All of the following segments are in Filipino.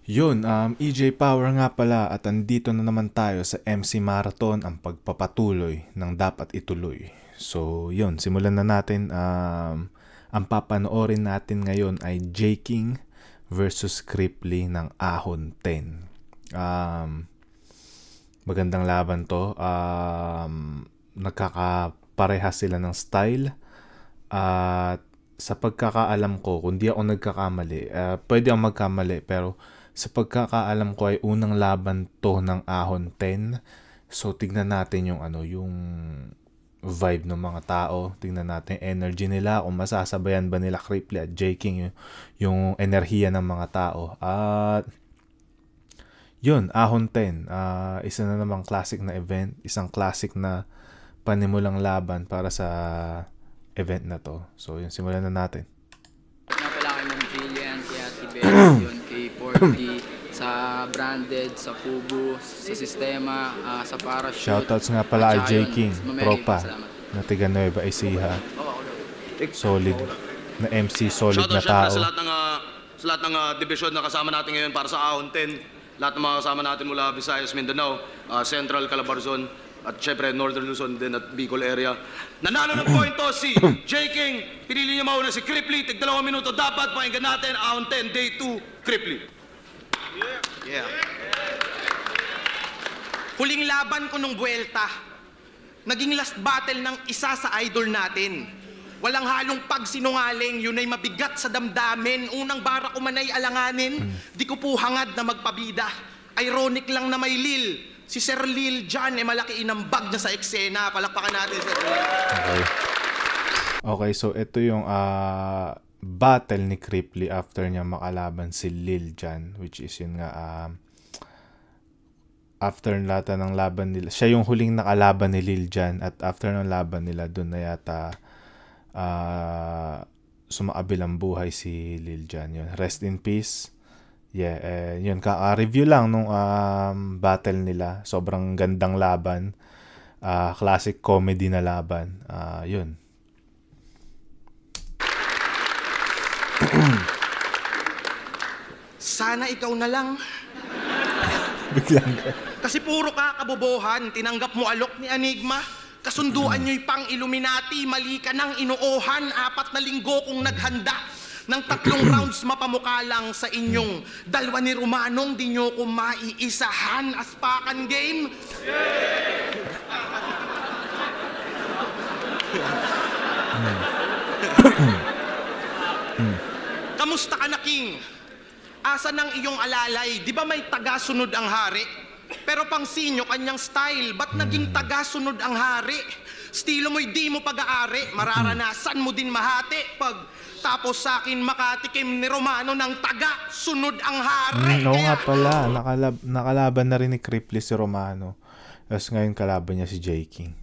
Yun, EJ Power nga pala at andito na naman tayo sa MC Marathon, ang pagpapatuloy ng dapat ituloy. So, yun, simulan na natin. Ang papanoorin natin ngayon ay J. King versus Cripply ng Ahon 10. Magandang laban to. Nagkakapareha sila ng style. At sa pagkakaalam ko, kung di ako nagkakamali, pwede akong magkamali, pero sa pagkakaalam ko ay unang laban to ng Ahon 10. So tignan natin yung yung vibe ng mga tao, tignan natin energy nila, kung masasabayan ba nila Cripply at J. King yung enerhiya ng mga tao. At yun, Ahon 10, isa na namang classic na event, isang classic na panimulang laban para sa event na to. So yun, simulan na natin. Napala kay Ma'am Jillian, kay Ate Beth, yun, kay Porky, sa Branded, sa Kubo, sa Sistema, sa Parachute. Shoutouts nga pala kay J. King, tropa, salamat. na tiga Nueva Ecija. Solid na MC, solid na Shoutout tao. sa lahat ng division na kasama natin ngayon para sa Ahon 10. Lahat ng mga kasama natin mula Visayas, Mindanao, Central, Calabarzon, at syempre Northern Luzon din at Bicol area. Nanalo ng point to si J. King. Pinili niya mauna si Cripply. Tig 2 minuto dapat. Pakinggan natin Ahon 10, Day 2, Cripply. Yeah. Huling laban ko nung buwelta. Naging last battle ng isa sa idol natin. Walang halong pagsinungaling, yun ay mabigat sa damdamin. Unang bara ko man ay alanganin, di ko po hangad na magpabida. Ironic lang na may Lil. Si Sir Lil dyan, malaki inambag na sa eksena. Palakpakan natin, Sir Lil. Okay, so ito yung battle ni Cripply after niya makalaban si Lil Jan, which is yun nga after lahat ng laban nila. Siya yung huling nakalaban ni Lil Jan at after ng laban nila doon na yata sumakabilang buhay si Lil Jan. Yun, rest in peace. Yeah, yun, review lang nung battle nila. Sobrang gandang laban. Classic comedy na laban. Yun. Sana ikaw na lang. Biglang. Kasi puro ka kabobohan, tinanggap mo alok ni Enigma. Kasunduan nyo'y pang Illuminati, mali ka ng inuohan. 4 na linggo kung naghanda ng 3 rounds mapamukha lang sa inyong dalawa ni Romanong, di nyo ko maiisahan. Aspakan game. Kamusta ka na, King? Asa ng iyong alalay? Di ba may taga-sunod ang hari? Pero pang sinyo kanyang style, ba't naging taga-sunod ang hari? Estilo mo'y di mo pag-aari, mararanasan mo din mahati pag tapos sa akin makatikim ni Romano ng taga-sunod ang hari. Oo nga pala, nakalaban na rin ni Cripply si Romano. Tapos ngayon kalaban niya si J. King.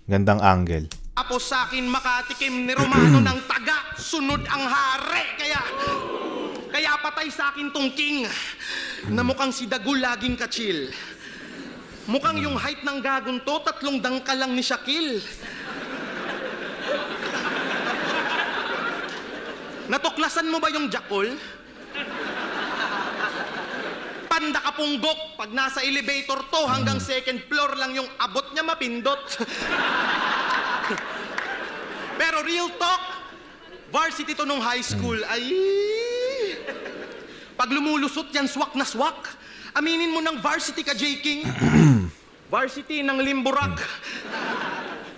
Gandang angle. Tapos sa akin makatikim ni Romano ng taga-sunod ang hari. Kaya patay sa akin tong King na mukhang si Dagul laging ka-chill. Mukhang yung height ng gagon to, 3 dangkal lang ni Shaquille. Natuklasan mo ba yung Jakol? Panda ka punggok. Pag nasa elevator to, hanggang 2nd floor lang yung abot niya mapindot. Pero real talk, varsity to nung high school, ay... Pag lumulusot yan, swak na swak. Aminin mo ng varsity ka, J. King. Varsity ng Limburak.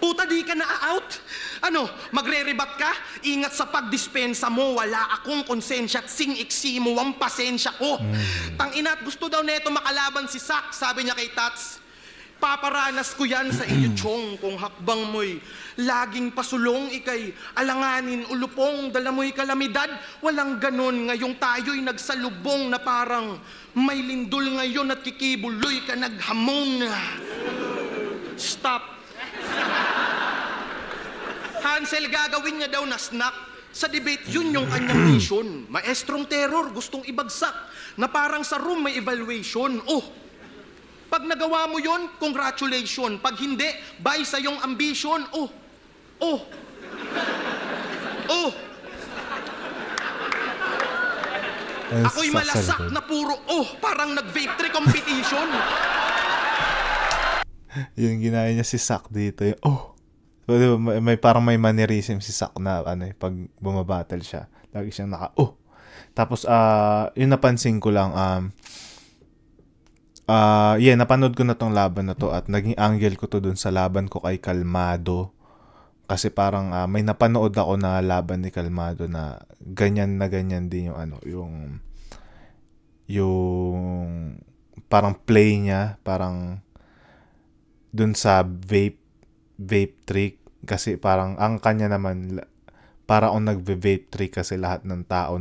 Puta, di ka na-out. Ano, magre-rebat ka? Ingat sa pagdispensa mo, wala akong konsensya at sing-iksi mo ang pasensya ko. Tang-ina't gusto daw neto makalaban si Sak, sabi niya kay Tats. Paparanas ko yan sa iyo, Chong, kung hakbang mo'y laging pasulong, ikay alanganin, ulupong, dala mo'y kalamidad. Walang ganon, ngayong tayo'y nagsalubong na parang may lindol ngayon at kikibuloy ka naghamon. Stop. Hansel, gagawin niya daw na snack. Sa debate, yun yung kanyang mission. Maestrong terror, gustong ibagsak, na parang sa room may evaluation. Oh, pag nagawa mo yun, congratulations. Pag hindi, bye sa iyong ambition. Oh, oh, oh. Ako'y malasak na puro, parang nag-vape tree competition. Yung ginaya niya si Sak dito, yung, So, diba, may parang may mannerism si Sak na pag bumabattle siya. Lagi siyang Tapos, yung napansin ko lang, napanood ko na tong laban na to at naging angle ko to dun sa laban ko kay Kalmado. Kasi parang may napanood ako na laban ni Kalmado na ganyan din yung parang play niya, parang dun sa vape trick. Kasi parang ang kanya naman, para akong nagve-vape trick kasi lahat ng tao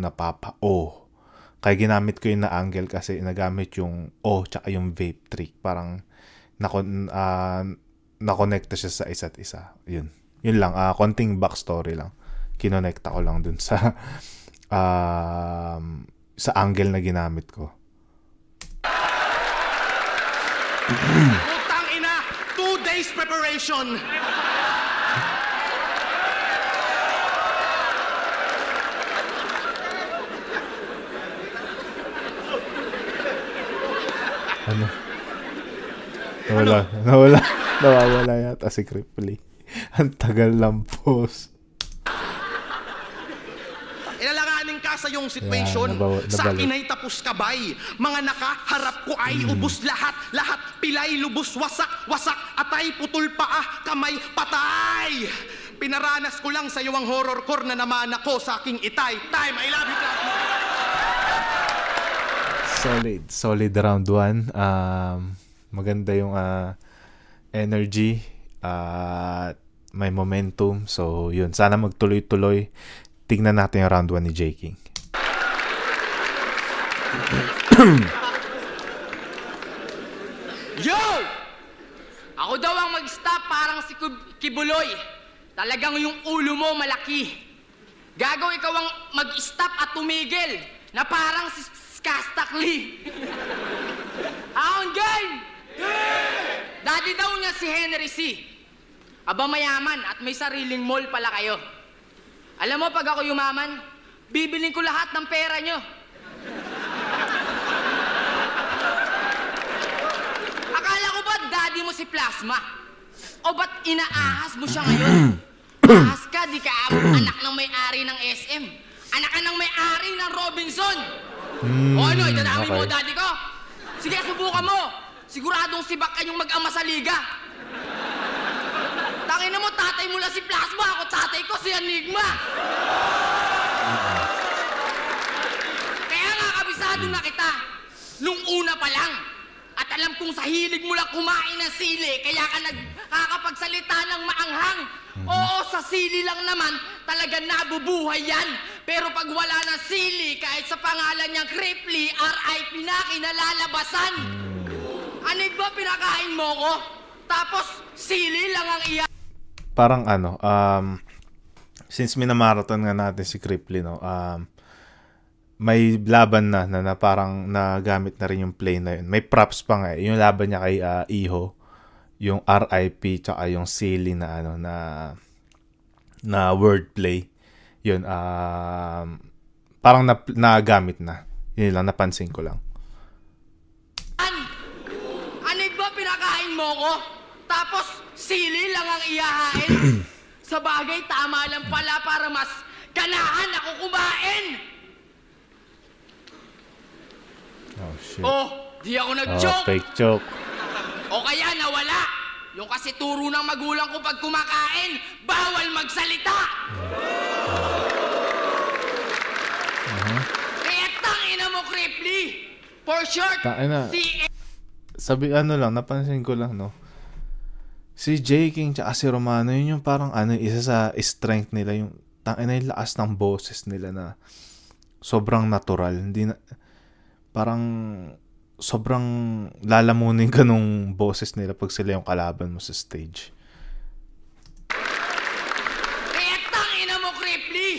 Kaya ginamit ko yung na-angle kasi nagamit yung tsaka yung vape trick. Parang nakonekta siya sa isa't isa. Yun lang, konting backstory lang. Kinonekta ko lang dun sa angle na ginamit ko. Putang ina, 2 days preparation. Nawawala yata si Cripply. Ang tagal lang, boss. Ilalanganin ka sa iyong situation. Sa akin ay tapos kabay. Mga nakaharap ko ay ubos lahat. Lahat pilay, lubos, wasak, atay, putol paa, kamay, patay. Pinaranas ko lang sa iyo ang horror core na naman ako sa aking itay. Time, I love you, Solid round 1. Maganda yung energy at may momentum. So, yun. Sana magtuloy-tuloy. Tingnan natin yung round 1 ni J. King. Yo! Ako daw ang mag-stop parang si Kibuloy. Talagang yung ulo mo malaki. Gago, ikaw ang mag-stop at tumigil na parang si Kastakli. Aon game! Dati daw niya si Henry C. Aba mayaman at may sariling mall pala kayo. Alam mo, pag ako yumaman, bibiling ko lahat ng pera nyo. Akala ko ba daddy mo si Plasma? O ba't inaahas mo siya ngayon? Ahas ka, di ka anak ng may-ari ng SM. Anak ka ng may-ari ng Robinson. O ano, itadami mo daddy ko? Sige, subukan mo. Siguradong sibak kayong mag-ama sa liga. Tangina mo, tatay mo lang si Plasma. Ako tatay ko si Enigma. Kaya nga, kabisado na kita. Nung una pa lang. At alam kong sa hilig mo lang kumain ng sili, kaya ka nagkakapagsalita ng maanghang. Oo, sa sili lang naman, talaga nabubuhay yan. Pero pag wala ng sili, kahit sa pangalan niyang Cripply, RIP na kinalalabasan. Anig ba pinakain mo ko? Tapos, sili lang ang iya. Parang since minamarathon nga natin si Cripply, may laban na parang nagamit na rin yung play na yun. May props pa nga. Yung laban niya kay Iho, yung RIP, tsaka yung silly na na wordplay. Yun, parang nagamit na. Yun lang, napansin ko lang. Anig ba pinakain mo ko? Tapos, sili lang ang iyahain? Sa bagay, tama lang pala para mas ganahan ako kumain. Oh, shit. Di ako nag-joke. Fake joke. O kaya nawala. Yung kasi turo ng magulang ko pag kumakain, bawal magsalita. Kaya tangina mo, Cripply. For short, napansin ko lang, si J. King tsaka si Romano, yun yung parang isa sa strength nila, yung yung lakas ng boses nila na sobrang natural. Hindi na, parang sobrang lalamunin ka nung boses nila pag sila yung kalaban mo sa stage. Kaya tangina mo, Cripply.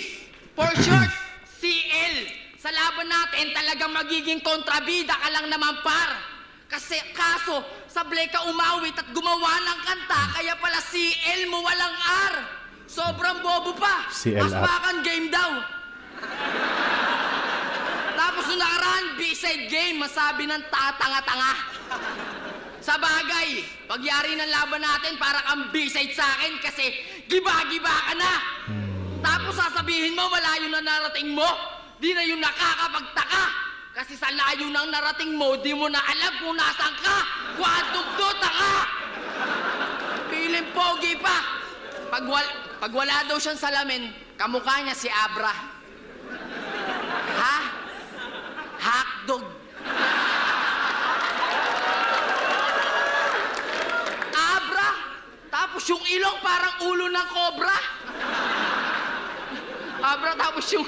For short, CL. Sa laban natin, talagang magiging kontrabida ka lang naman, par. Kaso, sablay ka umawit at gumawa ng kanta, kaya pala CL mo walang R. Sobrang bobo pa. CL Mas bakang game daw. Tapos Tapos nung nakaraan, B-side game, masabi ng tanga-tanga. Sa bagay, pagyari ng laban natin, para kang B-side sa akin kasi giba-giba ka na. Tapos sasabihin mo, malayo na narating mo. Di na yung nakakapagtaka. Kasi sa layo ng narating mo, di mo na alam kung nasan ka. Kwadugdota ka! Piling pogi pa. Pag wala daw siyang salamin, kamukha niya si Abra. Ha? Hotdog. Abra? Tapos yung ilong parang ulo ng cobra? Abra, tapos yung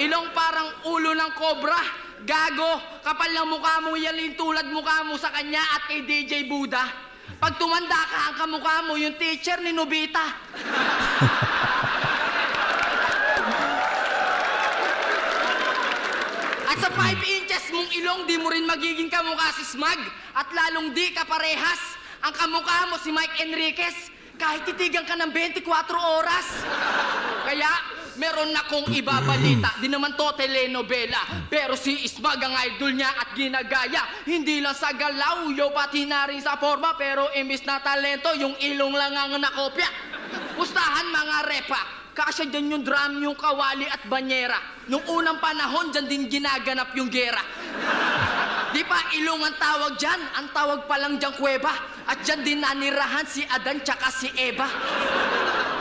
ilong parang ulo ng cobra? Gago, kapal ng mukha mo, yan tulad mukha mo sa kanya at kay DJ Buda. Pag tumanda ka, ang kamukha mo, yung teacher ni Nobita. At sa 5 inches mong ilong, di mo rin magiging kamukha si Smag. At lalong di ka parehas. Ang kamukha mo si Mike Enriquez. Kahit titigan ka ng 24 oras. Kaya, meron na kong ibabalita. Di naman to telenovela. Pero si Ismag ang idol niya at ginagaya. Hindi lang sa galaw, yo, pati na rin sa forma. Pero imbis na talento, yung ilong lang ang nakopya. Pustahan mga repa. Kasya dyan yung drum, yung kawali at banyera. Nung unang panahon, dyan din ginaganap yung gera. Di pa ilong ang tawag dyan, ang tawag pa lang dyan kuweba. At dyan din nanirahan si Adan tsaka si Eva.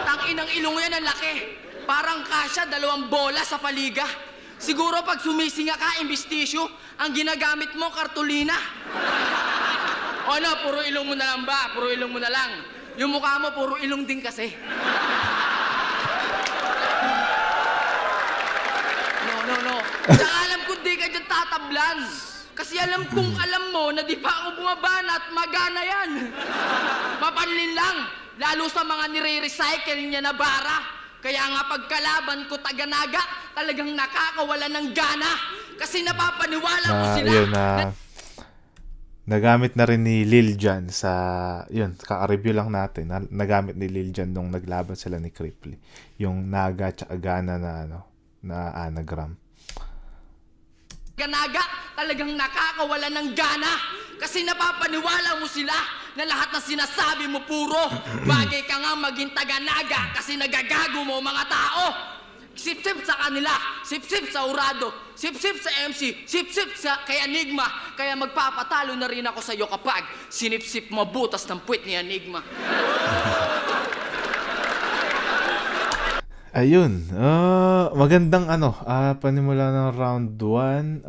Tanginang ilong yan ang laki. Parang kasya, 2 bola sa paliga. Siguro pag sumisinga ka, imbis tissue, ang ginagamit mo, kartulina. O no, puro ilong mo na lang ba? Puro ilong mo na lang. Yung mukha mo, puro ilong din kasi. No. Tsaka alam ko di ka dyan tatablan. Kasi alam kong alam mo na di pa ako bumabanat, magana yan. Mapanlin lang, lalo sa mga nire-recycle niya na bara. Kaya nga pagkalaban ko taga-naga, talagang nakakawala ng gana. Kasi napapaniwala ko sila. Yun, nagamit na rin ni Lil Jon sa, yun, kaka-review lang natin. Nagamit ni Lil Jon nung naglaban sila ni Cripply. Yung naga tsaka gana na anagram. Ganaga, talagang nakakawala ng gana. Kasi napapaniwala mo sila na lahat ng sinasabi mo puro. Bagay ka nga maging taga-naga kasi nagagago mo mga tao. Sip-sip sa kanila, sip-sip sa Urado, sip-sip sa MC, sip-sip sa kay Enigma. Kaya magpapatalo na rin ako sa'yo kapag sinip-sip mo butas ng puwit ni Enigma. Ayun, magandang panimula ng round 1.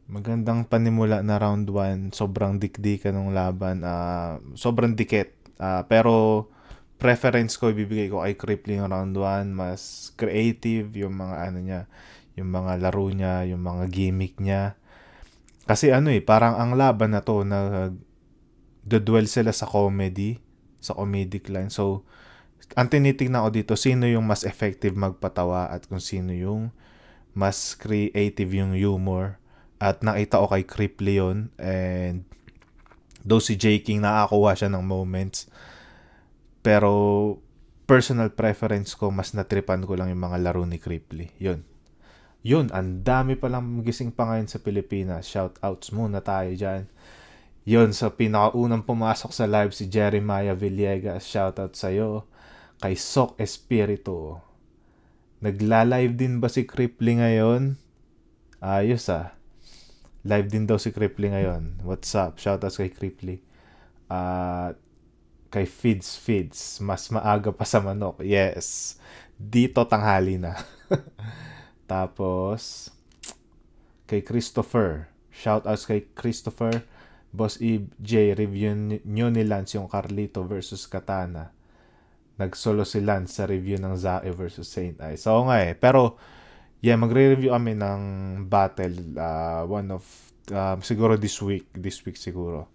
Magandang panimula na round 1. Sobrang dikdikan ng laban. Sobrang dikit. Pero preference ko, ibibigay ko kay Cripply yung round 1. Mas creative yung mga niya, yung mga laro niya, yung mga gimmick niya. Kasi parang ang laban na to, nag-duel sila sa comedy. Sa comedic line. So, ang tinitignan ko dito, sino yung mas effective magpatawa at kung sino yung mas creative yung humor. At nakita ko kay Cripply yun. And though si J. King nakakuha siya ng moments. Pero personal preference ko, mas natripan ko lang yung mga laro ni Cripply. Yun, ang dami palang gising pa ngayon sa Pilipinas. Shoutouts muna tayo dyan. Yun, sa pinakaunang pumasok sa live si Jeremiah Villegas. Shoutout sa'yo. Kay Sok Espiritu. Nagla-live din ba si Cripply ngayon? Ayos Live din daw si Cripply ngayon. What's up? Shoutout kay Cripply. Kay Fids. Mas maaga pa sa manok. Yes. Dito tanghali na. Tapos, kay Christopher. Shoutouts kay Christopher. Boss EJ, review nyo ni Lance yung Carlito versus Katana. Nagsolo si Lance sa review ng Zae versus Saint Ai. So nga pero magre-review kami ng battle. One of, siguro this week siguro.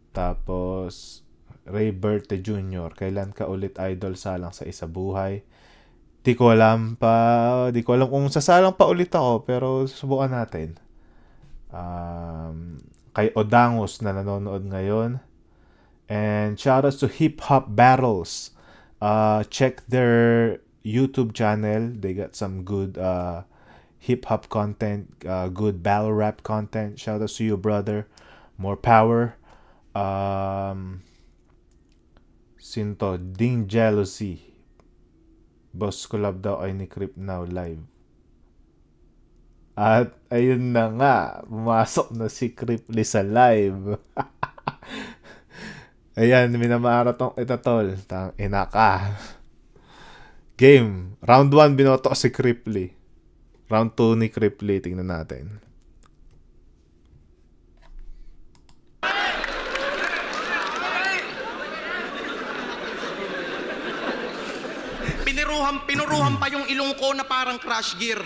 Tapos, Ray Berte Jr., kailan ka ulit idol salang sa isa buhay? Di ko alam kung sasalang pa ulit ako, pero susubukan natin. Kay Odangos na nanonood ngayon. And shoutouts to Hip Hop Battles. Check their YouTube channel. They got some good hip-hop content, good battle rap content. Shout out to you, brother. More power. Sinto, Ding Jealousy. Boss collab daw ay ni Crip Now live. At ayun na nga, pumasok na si Criply sa live. Ayan, minamaratong ito tol. Ina ka. Game. Round 1 binoto si Criply. Round 2 ni Criply. Tingnan natin. Pinuruhan pa yung ilong ko na parang crash gear.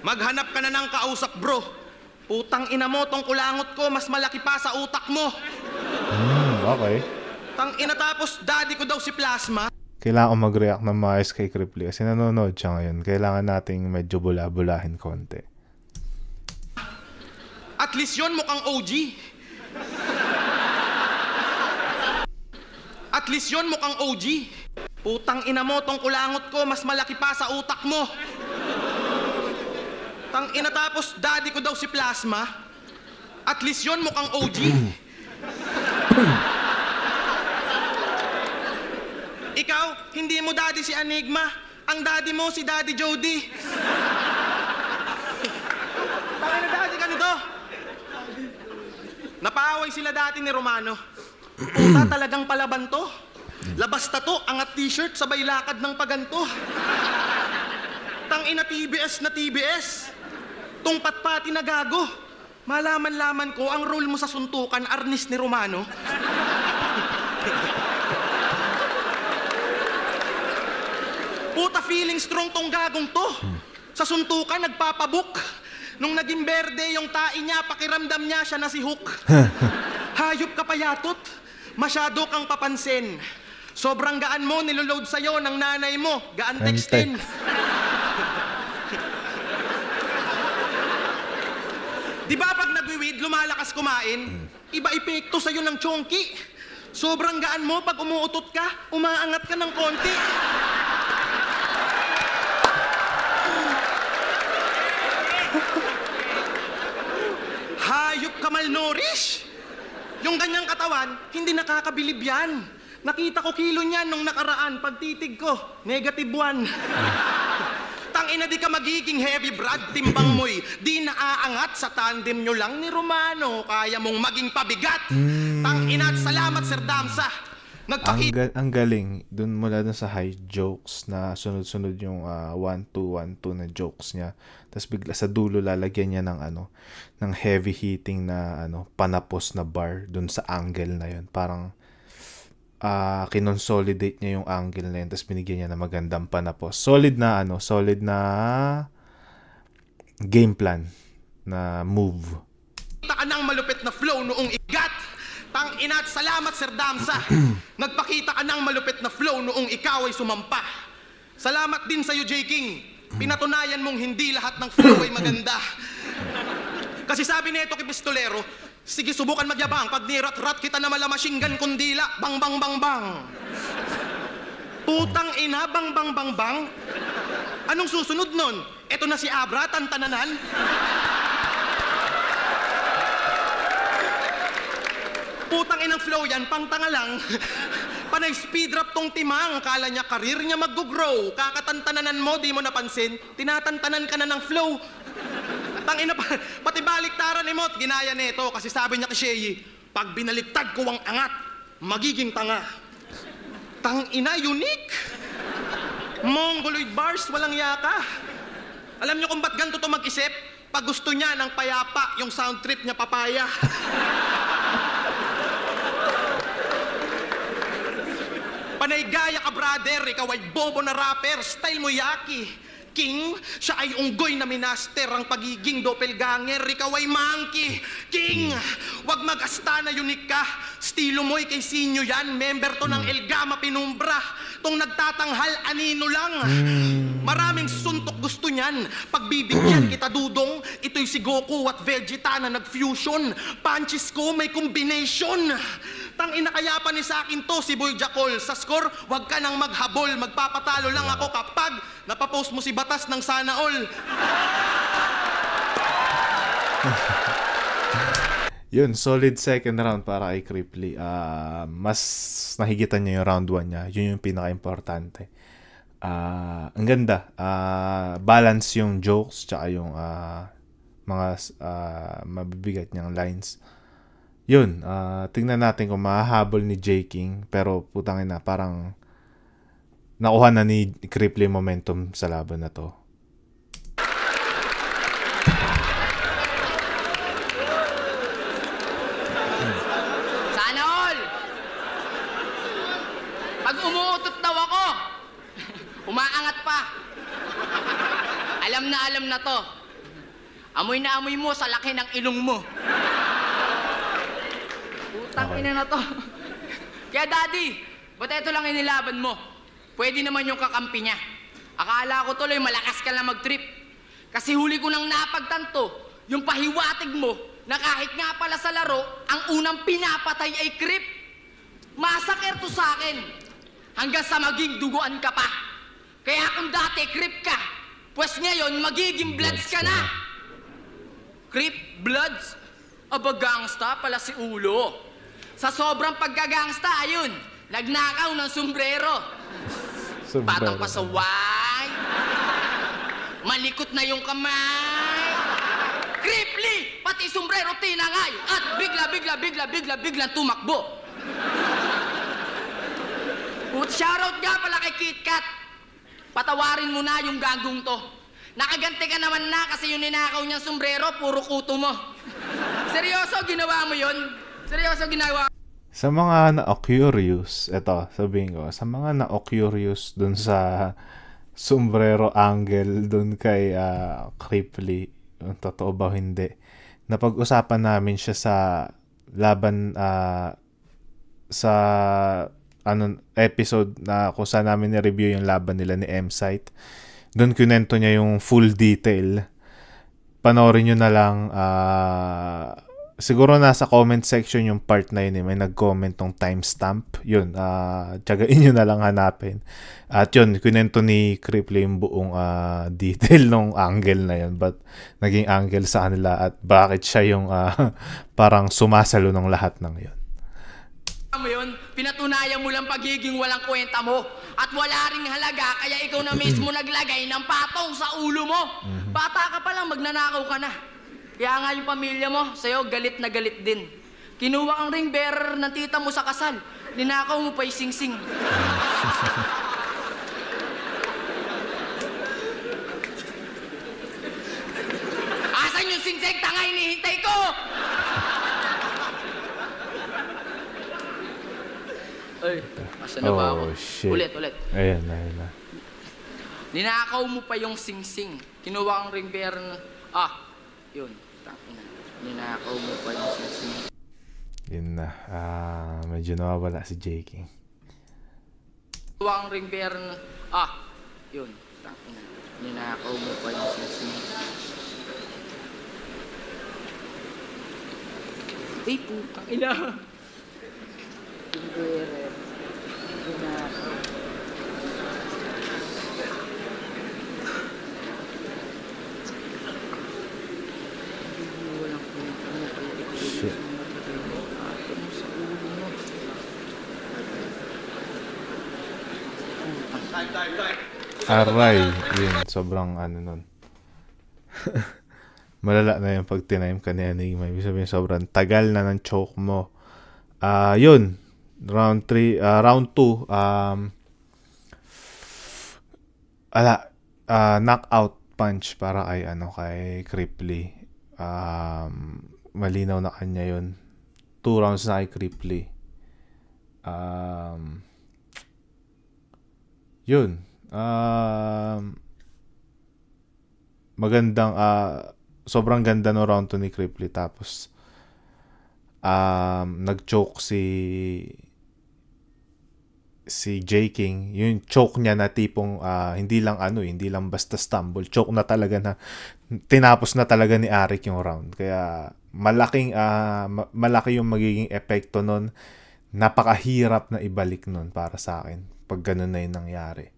Maghanap ka na ng kausap, bro. Putang ina mo, tong kulangot ko, mas malaki pa sa utak mo. Okay. Tang ina, tapos daddy ko daw si Plasma. Kailangan ko mag-react ng maayos kay Criply kasi nanonood siya ngayon. Kailangan nating medyo bula-bulahin konti. At least yun mukhang OG. At least yun mukhang OG. Putang ina mo, tong kulangot ko, mas malaki pa sa utak mo. Tang ina, tapos daddy ko daw si Plasma. At least yun mukhang OG. Ikaw, hindi mo daddy si Enigma. Ang daddy mo si Daddy Jody. Tang ina, daddy ka nito. Napaaway sila dati ni Romano. Puta, talagang palaban to. Labas ta to, angat t-shirt, sabay lakad ng paganto. Tang ina, TBS na TBS. Tong patpati na gago. Malaman-laman ko ang role mo sa suntukan, arnis ni Romano. Puta, feeling strong tong gagong to. Sa suntukan, nagpapabuk. Nung naging berde yung tae niya, pakiramdam niya siya na si Hook. Hayop ka payatot. Masyado kang papansin. Sobrang gaan mo, niloload sa'yo ng nanay mo. Gaan textin. Di ba pag nagwiwid, lumalakas kumain? Iba epekto sa'yo ng chonky. Sobrang gaan mo, pag umuutot ka, umaangat ka ng konti. Hayop ka malnourished. Yung ganyang katawan, hindi nakakabilib yan. Nakita ko kilo niyan nung nakaraan, pagtitig ko, -1. Tangina, di ka magiging heavy Brad, timbang mo'y di naaangat sa tandem nyo lang ni Romano. Kaya mong maging pabigat. Tangina, salamat Sir Damsa. Ang galing. Dun mula dun sa high jokes na sunod-sunod yung 1-2-1-2 na jokes niya. Tapos bigla sa dulo lalagyan niya ng ng heavy hitting na panapos na bar dun sa angle na yun. Parang kinonsolidate niya yung angle na yun, tapos binigyan niya na magandang panapos. Solid na game plan na move. Kita ka ng malupit na flow noong igat. Tang inat, salamat Sir Damsa. Nagpakita ka ng malupit na flow noong ikaw ay sumampa. Salamat din sa'yo, J. King. Pinatunayan mong hindi lahat ng flow ay maganda. Kasi sabi nito kay Pistolero, sige, subukan magyabang. Pag nirat-rat kita na mala machine gun kundila, bang bang bang bang. Putang ina, bang bang bang bang. Anong susunod nun? Eto na si Abra, tantananan. Putang inang flow yan, pang tanga lang. Panay speed rap tong timang, kala niya karir niya mag-grow. Kakatantananan mo, di mo napansin, tinatantanan ka na ng flow. Tangina, pati baliktaran ni Mot, ginaya nito kasi sabi niya kay Shei, pag binaliktad ko ang angat, magiging tanga. Tangina, unique. Mongoloid bars, walang yaka. Alam niyo kung ba't ganito to mag-isip? Pag gusto niya ng payapa, yung sound trip niya papaya. Panay gaya ka, brother, ikaw ay bobo na rapper, style mo yaki. King, siya ay unggoy na minaster ang pagiging doppelganger, ikaw ay monkey. King, wag mag-astana, unique ka. Stilo mo'y kay Sinyo yan, member to ng El Gama Penumbra. Tong nagtatanghal, anino lang. Maraming suntok gusto niyan. Pagbibigyan kita dudong, ito'y si Goku at Vegeta na nag-fusion. Punches ko may combination. Tangina kaya pa ni sa akin to, si Boy Jacol. Sa score, wag ka nang maghabol. Magpapatalo lang ako kapag napapost mo si Batas ng Sana All. Yun, solid second round para kay Cripply. Mas nahigitan niya yung round 1 niya. Yun yung pinaka-importante. Ang ganda. Balance yung jokes tsaka yung mga mabibigat niyang lines. Yun, tingnan natin kung mahahabol ni J. King. Pero putang ina, parang nakuha na ni Cripply momentum sa laban na to. Sana all! Pag umuutot daw ako, umaangat pa. Alam na to. Amoy na amoy mo sa laki ng ilong mo. Putang ina na to. Kaya daddy, ba't ito lang inilaban mo? Pwede naman yung kakampi niya. Akala ko tuloy malakas ka lang mag-trip. Kasi huli ko nang napagtanto, yung pahiwatig mo na kahit nga pala sa laro, ang unang pinapatay ay creep. Masaker to sa akin. Hanggang sa maging duguan ka pa. Kaya kung dati creep ka, pues ngayon magiging bloods ka na. Creep, bloods, aba gangsta pala si Ulo. Sa sobrang pagkagangsta, ayun, nagnakaw ng sombrero. Patang pasaway. Malikot na yung kamay. Cripply, pati sombrero tinangay. At biglang tumakbo. Shoutout nga pala kay KitKat. Patawarin mo na yung gagong to. Nakaganti ka naman na kasi yung ninakaw niyang sombrero, puro kuto mo. Seryoso, ginawa mo yun? Seryoso, ginawa? Sa mga na-curious, eto, sabihin ko, sa mga na-curious dun sa sombrero angle dun kay Cripply, totoo ba hindi, napag-usapan namin siya sa laban sa episode na kung saan namin ni-review yung laban nila ni M-Site. Doon kinento niya yung full detail. Panoorin nyo na lang. Siguro nasa comment section yung part na yun. May nag-comment tong timestamp. Yun. Tiyagain nyo na lang hanapin. At yun, kinento ni Cripply yung buong detail ng angle na yun. But naging angle sa kanila at bakit siya yung parang sumasalo ng lahat ng yun. Mo yun, pinatunayan mo lang pagiging walang kwenta mo at wala ring halaga kaya ikaw na mismo naglagay ng patong sa ulo mo. Bata ka pa lang, magnanakaw ka na. Kaya nga yung pamilya mo, sa'yo galit na galit din. Kinuha kang ring bearer ng tita mo sa kasal. Ninakaw mo pa yung sing-sing. Asan yung sing-sing? Tangay, hinihintay ko! Ay, asa na ba ako? Shit. Ulit. Ayan. Ninakaw mo pa yung sing-sing. Kinuha kang ring bearer na... yun. Ninakaw mo pa yung sing-sing. Yun na. Medyo nawawala si J. King. Kinuha kang ring bearer na... yun. Ninakaw mo pa yung sing-sing. Ay, putang ina. Ring bearer. Ninakaw. Shit. Aray. Yun, sobrang nun. Malala na yung pag tinime ka ni Enigma. Ibig sabihin, sobrang tagal na ng choke mo. Yun. Round 3, round 2. Knockout punch para kay Cripply. Malinaw na kanya yun. 2 rounds na kay Cripply. Yun. Magandang sobrang ganda no round 2 ni Cripply. Tapos nag-choke si J. King. Yung choke niya na tipong hindi lang basta stumble. Choke na talaga na tinapos na talaga ni Arik yung round. Kaya malaki yung magiging epekto nun napakahirap na ibalik nun para sa akin pag ganun na yung nangyari.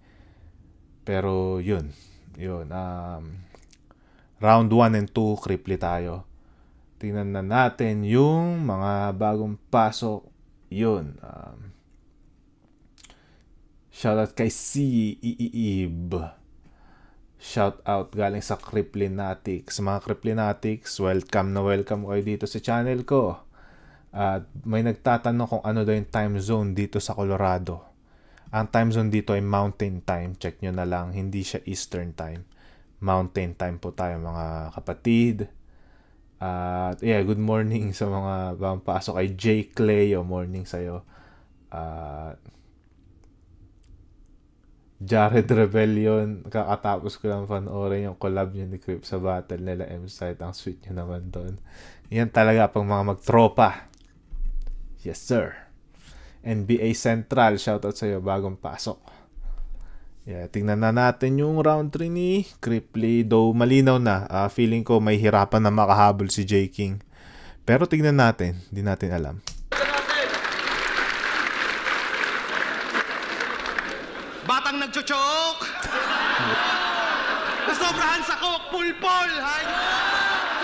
Pero yun. Round 1 and 2, Kripli tayo. Tingnan na natin yung mga bagong pasok. Yun. Shoutout kay Ib. Shoutout galing sa Kriplinatics. Mga Kriplinatics, welcome na welcome kayo dito sa channel ko. At may nagtatanong kung ano daw yung time zone dito sa Colorado. Ang time zone dito ay Mountain Time. Check nyo na lang. Hindi siya Eastern Time. Mountain Time po tayo mga kapatid. At good morning sa mga bagong pasok kay Jay Cleo. Morning sa'yo. Jared Rebellion. Kakatapos ko lang panoorin yung collab niya ni Crip sa battle nila M-Site. Ang sweet nyo naman doon. Yan talaga pang mga magtropa. Yes sir. NBA Central. Shoutout sa'yo. Bagong pasok. Tingnan na natin yung round 3 ni Kripli. Though malinaw na, feeling ko may hirapan na makahabol si J. King. Pero tingnan natin, hindi natin alam. Batang nagchochok! Nasobrahan sa coke, pulpol!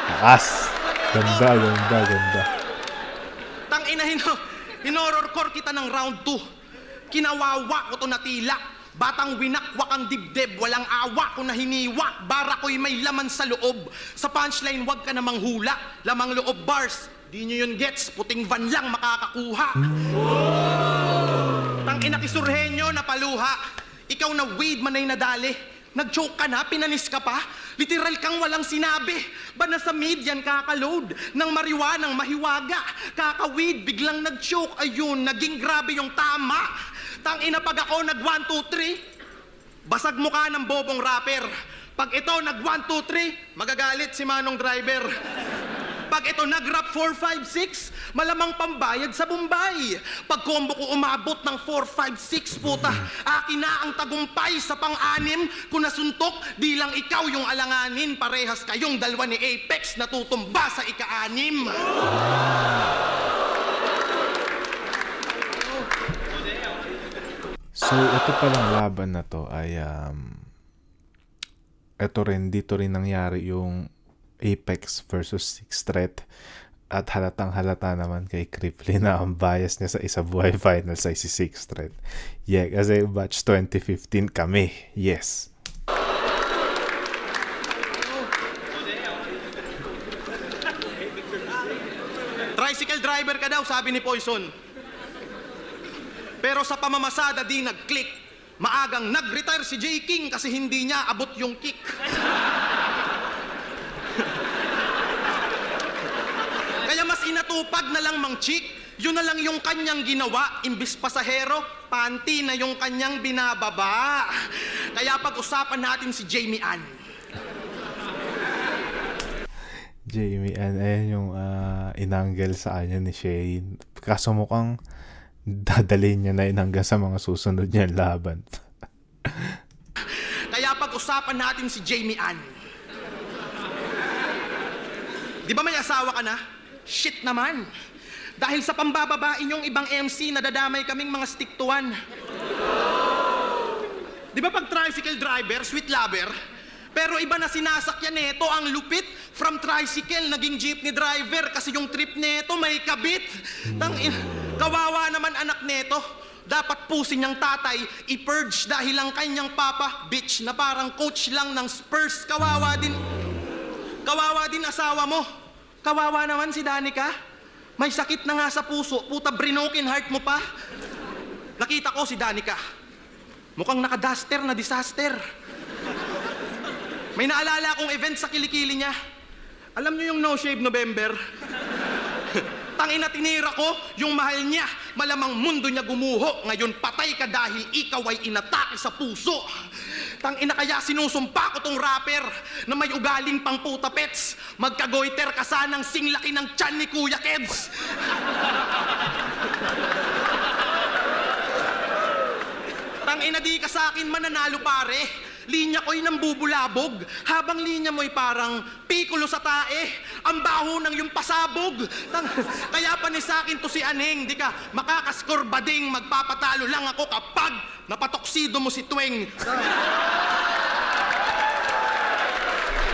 Lakas! Ganda. Tangina, hinororkor kita ng round 2. Kinawawa ko to na tila. Batang winakwak ang dibdib, walang awa ko na hiniwa. Bara ko'y may laman sa loob. Sa punchline, wag ka namang hula. Lamang loob bars, di nyo yun gets. Puting van lang makakakuha. Tangina kisurhenyo na paluha. Ikaw na weed manay nadali. Nag-joke ka na, pinanis ka pa. Literal kang walang sinabi. Ba na sa median kakaload ng mariwanang mahiwaga. Kaka-weed, biglang nag-choke. Ayun, naging grabe yung tama. Tangina pag ako nag 1, 2, 3, basag mukha ng bobong rapper. Pag ito nag 1, 2, 3, magagalit si manong driver. Pag ito nag-rap 4, 5, 6, malamang pambayad sa Bombay. Pag combo ko umabot ng 4, 5, 6, puta, akin na ang tagumpay sa pang-anim. Kung nasuntok, di lang ikaw yung alanganin. Parehas kayong dalawa ni Apex na tutumba sa ika-6. So, ito palang laban na to ay dito rin nangyari yung Apex versus Sixth Threat at halatang halata naman kay Kripli na ang bias niya sa isa buhay finals ay si Sixth Threat. Kasi batch 2015 kami. Yes. Tricycle driver ka daw, sabi ni Poison. Pero sa pamamasada di nag-click. Maagang nag-retire si J. King kasi hindi niya abot yung kick. Kaya mas inatupag na lang mang chick. Yun na lang yung kanyang ginawa. Imbis pasahero, panty na yung kanyang binababa. Kaya pag-usapan natin si Jamie Ann. Jamie Ann, ayan yung inanggel sa kanya ni Shane. Kaso mukhang dadalhin niya na yun hanggang sa mga susunod niya laban. Kaya pag-usapan natin si Jamie Ann. Di ba may asawa ka na? Shit naman. Dahil sa pambababain yung ibang MC, nadadamay kaming mga stick to one. Di ba pag tricycle driver, sweet lover? Pero iba na sinasakyan nito ang lupit. From tricycle, naging jeepney driver kasi yung trip nito may kabit. Kawawa naman anak nito. Dapat pusin niyang tatay, i-purge dahil ang kanyang papa, bitch na parang coach lang ng Spurs. Kawawa din asawa mo. Kawawa naman si Danica. May sakit na nga sa puso, puta brinokin heart mo pa. Nakita ko si Danica. Mukhang naka-duster na disaster. May naalala akong event sa kilikili niya. Alam niyo yung No Shave November? Tangina tinira ko yung mahal niya. Malamang mundo niya gumuho. Ngayon patay ka dahil ikaw ay inatake sa puso. Tangina kaya sinusumpa ko tong rapper na may ugaling pang puta pets. Magkagoiter ka sanang singlaki ng tiyan ni Kuya Keds. Tangina di ka sa akin mananalo pare. Linya ko'y nambubulabog. Habang linya mo'y parang pikulo sa tae. Ang baho ng yung pasabog. Kaya pa ni sakin to si Aneng, di ka makakaskor bading, magpapatalo lang ako kapag napatoksido mo si Tweng.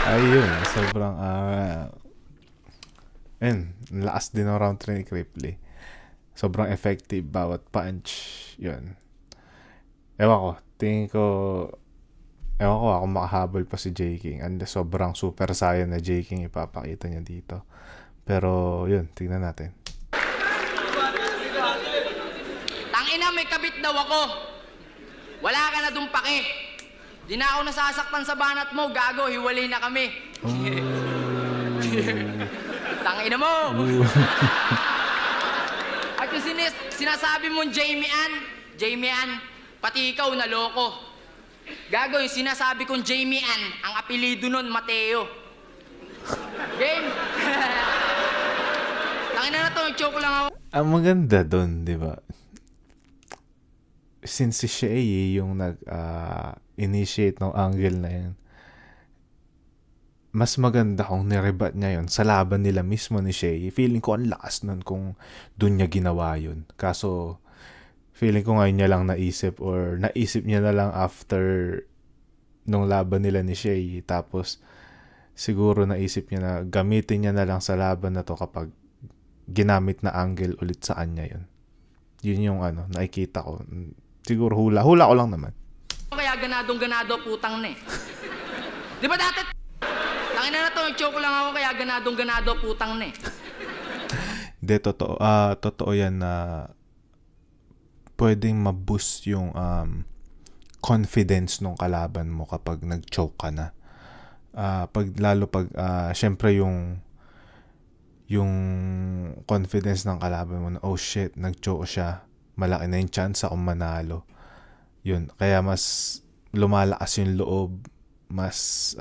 Ayun, sobrang lakas din ng round 3 ni Cripply. Sobrang effective bawat punch. Yun. Ewan ko ako makahabol pa si J. King. And sobrang super saiyan na J. King ipapakita niya dito. Pero yun, tingnan natin. Tangina, may kabit daw ako. Wala ka na dun pake. Di na ako nasasaktan sa banat mo, gago, hiwalay na kami. Tangina mo. At yung sinasabi mong Jamie Ann, pati ikaw naloko. Gago, yung sinasabi kong Jamie Ann, ang apelido nun, Mateo. Game. Tangina na to, joke lang ako. Ang maganda dun, di ba? Since si Shay yung nag-initiate ng angle na yun, mas maganda kung nirebat niya yun sa laban nila mismo ni Shay. Feeling ko ang lakas nun kung dun niya ginawa yun. Kaso, feeling ko ngayon niya lang naisip or naisip niya na lang after nung laban nila ni Shay. Tapos, siguro naisip niya na gamitin niya na lang sa laban na to kapag ginamit na angle ulit sa kanya yun. Yun yung nakikita ko. Siguro hula ko lang naman. Kaya ganadong-ganado putang na eh. Di ba dati? Tangina na to, joke lang ako, kaya ganadong-ganado putang na eh. Hindi, totoo. Totoo yan na pwedeng ma-boost yung confidence ng kalaban mo kapag nag-choke ka na. Lalo pag syempre yung confidence ng kalaban mo na, oh shit, nag-choke siya. Malaki na yung chance akong manalo. Yun. Kaya mas lumalakas yung loob. Mas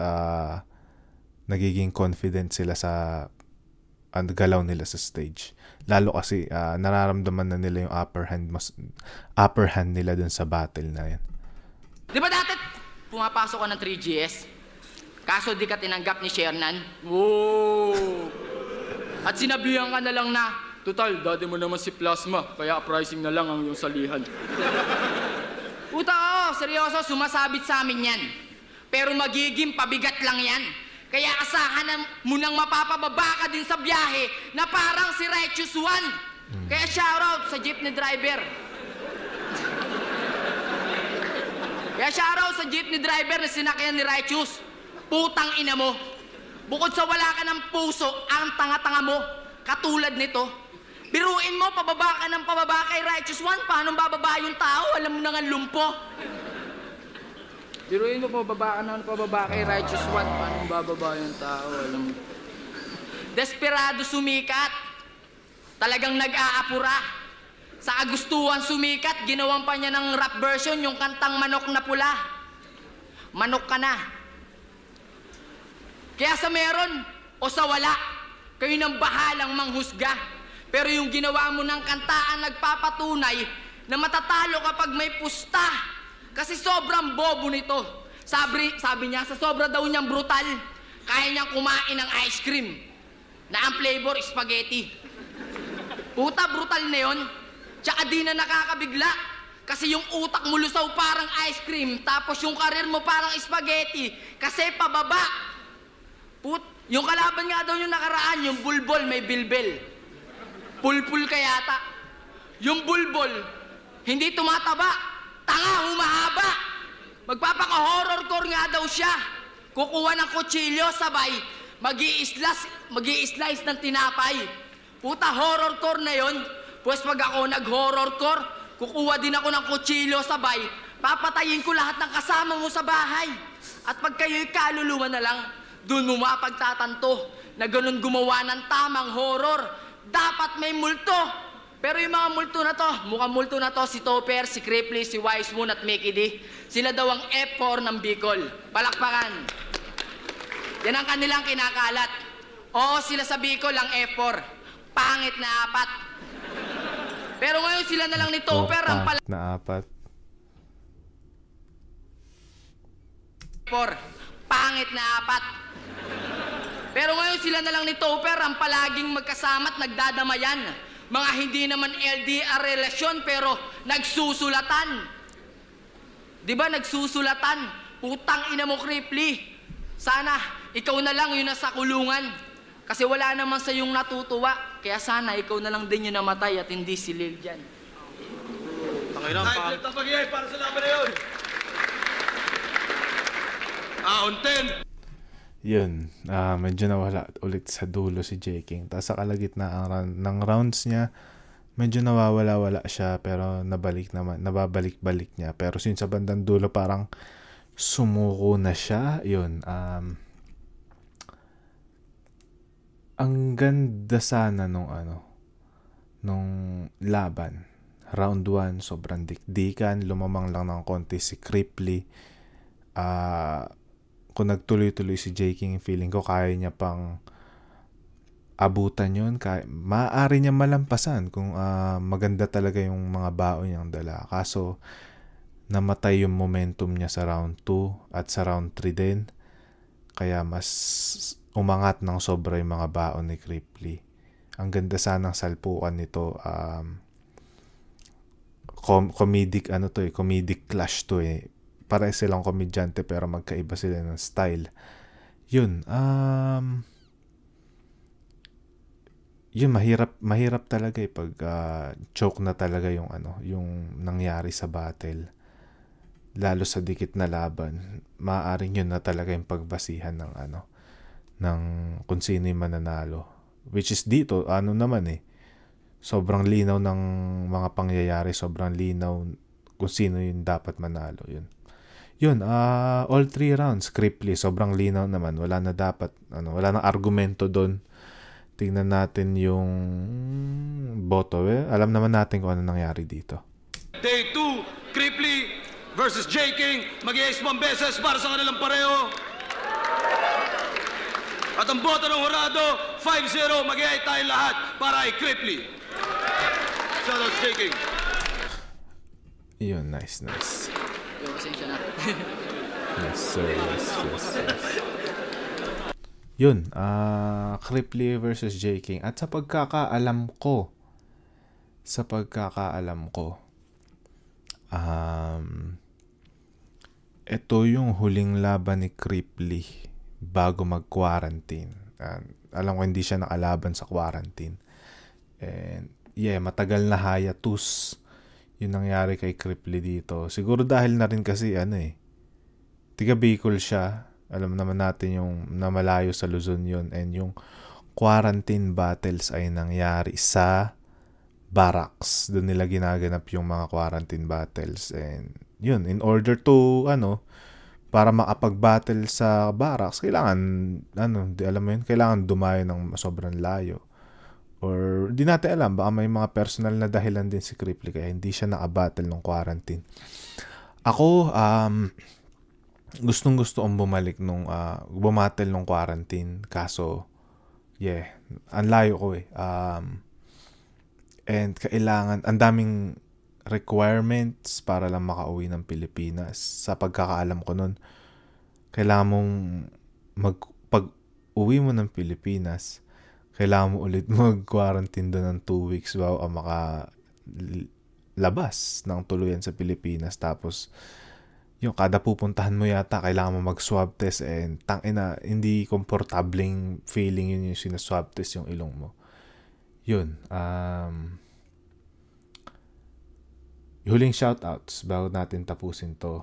nagiging confident sila sa galaw nila sa stage. Lalo kasi nararamdaman na nila yung upper hand nila dun sa battle na yan. Di ba dati pumapasok ka ng 3GS? Kaso di ka tinanggap ni Shernan? Whoa! At sinabihan ka na lang na, total, dati mo naman si Plasma, kaya pricing na lang ang iyong salihan. Puta, seryoso, sumasabit sa amin yan. Pero magiging pabigat lang yan. Kaya asahan mo nang mapapababa ka din sa biyahe na parang si Righteous One. Kaya shoutout sa jeepney driver. Na sinakyan ni Righteous. Putang ina mo. Bukod sa wala ka ng puso, ang tanga-tanga mo. Katulad nito. Biruin mo, pababa ka ng pababa kay Righteous One. Paano bababa yung tao? Alam mo na nga lumpo. Biruin mo, pababa ka ng pababa kay Righteous One. Paano bababa yung tao? Alam mo. Desperado sumikat. Talagang nag-aapura. Sa kagustuhan sumikat, ginawan pa niya ng rap version yung kantang Manok na Pula. Manok ka na. Kaya sa meron o sa wala, kayo nang bahalang manghusga. Pero yung ginawa mo ng kantaan nagpapatunay na matatalo kapag may pusta. Kasi sobrang bobo nito. Sabi niya, sa sobra daw niyang brutal, kaya niyang kumain ng ice cream na ang flavor spaghetti. Puta, brutal na yun. Tsaka di na nakakabigla. Kasi yung utak mo lusaw parang ice cream, tapos yung karir mo parang spaghetti. Kasi pababa. Yung kalaban nga daw yung nakaraan, yung bulbol may bilbel. Pulpul ka yata. Yung bulbol, hindi tumataba. Tanga, humahaba. Magpapaka-horrorcore nga daw siya. Kukuha ng kutsilyo, sabay, mag-i-slice ng tinapay. Puta, horrorcore na yon. Pues pag ako nag-horrorcore, kukuha din ako ng kutsilyo, sabay, papatayin ko lahat ng kasama mo sa bahay. At pag kayo'y kaluluwa na lang, dun mo mapagtatanto na ganun gumawa ng tamang horror. Dapat may multo. Pero yung mga multo na to, mukhang multo na to, si Topper, si Cripply, si Wise Moon at Mickey D, sila daw ang F4 ng Bicol. Palakpakan. Yan ang kanilang kinakalat. Oo, sila sa Bicol ang F4. Pangit na 4. Pero ngayon sila na lang ni Topper ang pangit na 4. Pangit na 4. Pero ngayon sila na lang ni Topper ang palaging magkasama at nagdadamayan. Mga hindi naman LDR relasyon pero nagsusulatan. Di ba nagsusulatan? Putang ina mo, Cripply. Sana ikaw na lang yung nasa kulungan. Kasi wala naman sa yung natutuwa. Kaya sana ikaw na lang din yung namatay at hindi si Lil dyan. Tangina, flip na pag-iay para sa laban na yun. On 10. Yun, medyo nawala ulit sa dulo si J. King. Tapos sa kalagitnaan ng rounds niya, medyo nawawala-wala siya pero nababalik-balik niya. Pero since sa bandang dulo parang sumuko na siya, yun. Ang ganda sana nung laban. Round 1, sobrang dikdikan, lumamang lang ng konti si Cripply. Kung nagtuloy-tuloy si J. King, feeling ko kaya niya pang abutan yun. Maaari niya malampasan kung maganda talaga yung mga baon niyang dala. Kaso, namatay yung momentum niya sa round 2 at sa round 3 din. Kaya mas umangat ng sobra yung mga baon ni Cripply. Ang ganda sanang salpukan nito. Comedic clash to eh. Para silang komedyante pero magkaiba sila ng style. Yun, mahirap talaga pag choke na talaga yung nangyari sa battle. Lalo sa dikit na laban. Maaaring yun na talaga yung pagbasihan ng kung sino yung mananalo. Which is dito, sobrang linaw ng mga pangyayari, sobrang linaw kung sino yung dapat manalo. Yun, all 3 rounds, Cripply, sobrang linaw naman. Wala na argumento doon. Tingnan natin yung boto. Alam naman natin kung ano nangyari dito. Day 2, Cripply versus J. King. Mag-i-ace 1 beses para sa kanilang pareho. At ang boto ng hurado, 5-0. Mag-i-ace tayo lahat para kay Cripply. Shout out J. King. Yun, nice. Pasensya na. Yes, sir. Yun, Cripply versus J. King. At sa pagkakaalam ko, ito yung huling laban ni Cripply bago mag-quarantine. Alam ko hindi siya nakalaban sa quarantine. And matagal na hiatus yung nangyari kay Cripply dito. Siguro dahil na rin kasi tiga Bicol siya. Alam naman natin yung namalayo sa Luzon yun. And yung quarantine battles ay nangyari sa barracks. Doon nila ginaganap yung mga quarantine battles. And yun, in order to para makapag-battle sa barracks, kailangan kailangan dumayo ng sobrang layo. Or di natin alam, baka may mga personal na dahilan din si Cripply kaya hindi siya nakabattle ng quarantine. Ako, gustong-gusto kong bumalik bumattle nung quarantine. Kaso, ang layo ko and kailangan, ang daming requirements para lang makauwi ng Pilipinas. Sa pagkakaalam ko nun, kailangan mong pag-uwi mo ng Pilipinas, kailangan mo ulit mag-quarantine doon ng 2 weeks bago ka makalabas ng tuluyan sa Pilipinas. Tapos, yung kada pupuntahan mo yata, kailangan mo mag-swab test and hindi komportabling feeling yun yung sinaswab test yung ilong mo. Yun. Huling shoutouts bago natin tapusin to.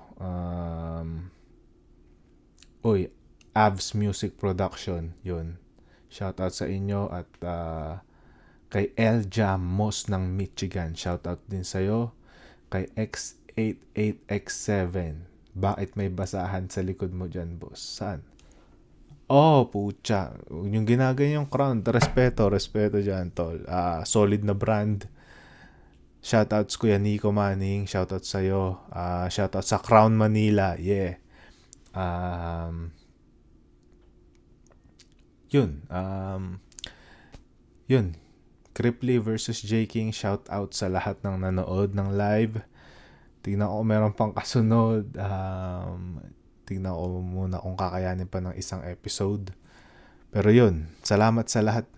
Avs Music Production. Yun. Shoutout sa inyo at kay Elja Moss ng Michigan. Shoutout din sa'yo. Kay X88X7. Bakit may basahan sa likod mo dyan, boss? Saan? Oh, pucha. Yung ginaganyang crown. Respeto dyan, tol. Solid na brand. Shoutouts Kuya Nico Manning. Shoutout sa'yo. Shoutout sa Crown Manila. Yeah. Yun. Cripply versus J. King. Shout out sa lahat ng nanood ng live. Tingnan ko meron pang kasunod. Tignan ko muna kung kakayanin pa ng isang episode. Pero yun, salamat sa lahat.